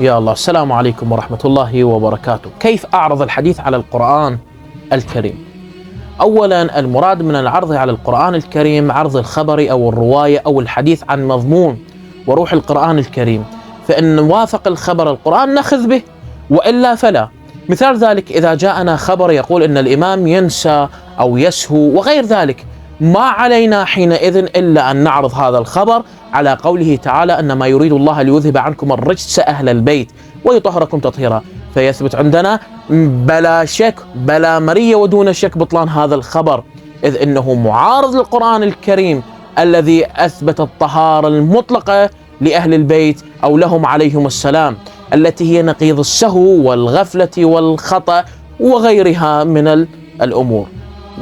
يا الله، السلام عليكم ورحمة الله وبركاته. كيف أعرض الحديث على القرآن الكريم؟ أولا، المراد من العرض على القرآن الكريم عرض الخبر أو الرواية أو الحديث عن مضمون وروح القرآن الكريم، فإن وافق الخبر القرآن نأخذ به وإلا فلا. مثال ذلك إذا جاءنا خبر يقول إن الإمام ينسى أو يسهو وغير ذلك، ما علينا حينئذ إلا أن نعرض هذا الخبر على قوله تعالى: أنما يريد الله ليذهب عنكم الرجس أهل البيت ويطهركم تطهيرا، فيثبت عندنا بلا شك بلا مرية ودون شك بطلان هذا الخبر، إذ إنه معارض للقرآن الكريم الذي أثبت الطهارة المطلقة لأهل البيت أو لهم عليهم السلام، التي هي نقيض السهو والغفلة والخطأ وغيرها من الأمور.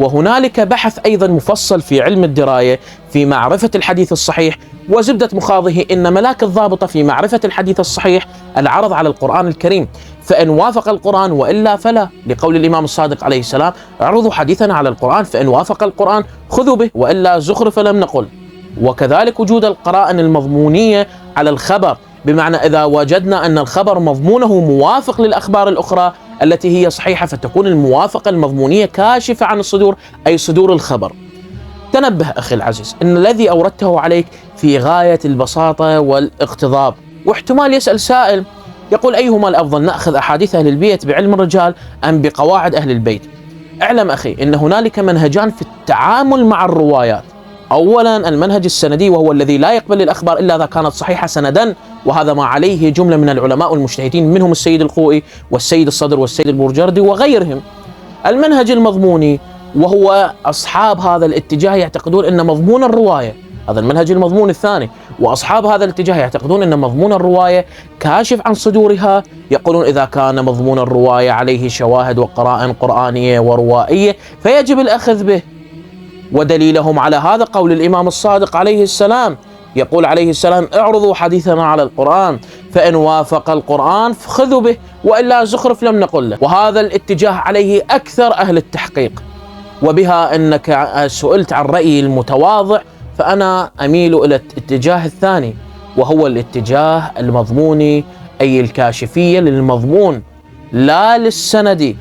وهنالك بحث أيضا مفصل في علم الدراية في معرفة الحديث الصحيح، وزبدة مخاضه إن ملاك الضابطة في معرفة الحديث الصحيح العرض على القرآن الكريم، فإن وافق القرآن وإلا فلا، لقول الإمام الصادق عليه السلام: اعرضوا حديثنا على القرآن فإن وافق القرآن خذوا به وإلا زخرف لم نقل. وكذلك وجود القرائن المضمونية على الخبر، بمعنى إذا وجدنا أن الخبر مضمونه موافق للأخبار الأخرى التي هي صحيحة، فتكون الموافقة المضمونية كاشفة عن الصدور، أي صدور الخبر. تنبه أخي العزيز، إن الذي أوردته عليك في غاية البساطة والاقتضاب. واحتمال يسأل سائل يقول: أيهما الأفضل، نأخذ أحاديث أهل البيت بعلم الرجال أم بقواعد أهل البيت؟ اعلم أخي إن هنالك منهجان في التعامل مع الروايات. أولا، المنهج السندي، وهو الذي لا يقبل الأخبار إلا إذا كانت صحيحة سندا، وهذا ما عليه جملة من العلماء والمجتهدين منهم السيد الخوئي والسيد الصدر والسيد البورجردي وغيرهم. المنهج المضموني، وهو أصحاب هذا الاتجاه يعتقدون أن مضمون الرواية، هذا المنهج المضمون الثاني، وأصحاب هذا الاتجاه يعتقدون أن مضمون الرواية كاشف عن صدورها، يقولون إذا كان مضمون الرواية عليه شواهد وقرائن قرآنية وروائية فيجب الأخذ به. ودليلهم على هذا قول الإمام الصادق عليه السلام، يقول عليه السلام: اعرضوا حديثنا على القرآن فإن وافق القرآن فخذوا به وإلا زخرف لم نقل له. وهذا الاتجاه عليه أكثر أهل التحقيق. وبها أنك سئلت عن رأيي المتواضع، فأنا أميل إلى الاتجاه الثاني، وهو الاتجاه المضموني، أي الكاشفية للمضمون لا للسندي.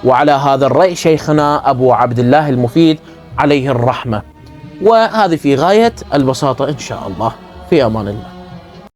وعلى هذا الرأي شيخنا أبو عبد الله المفيد عليه الرحمة. وهذه في غاية البساطة إن شاء الله. في أمان الله.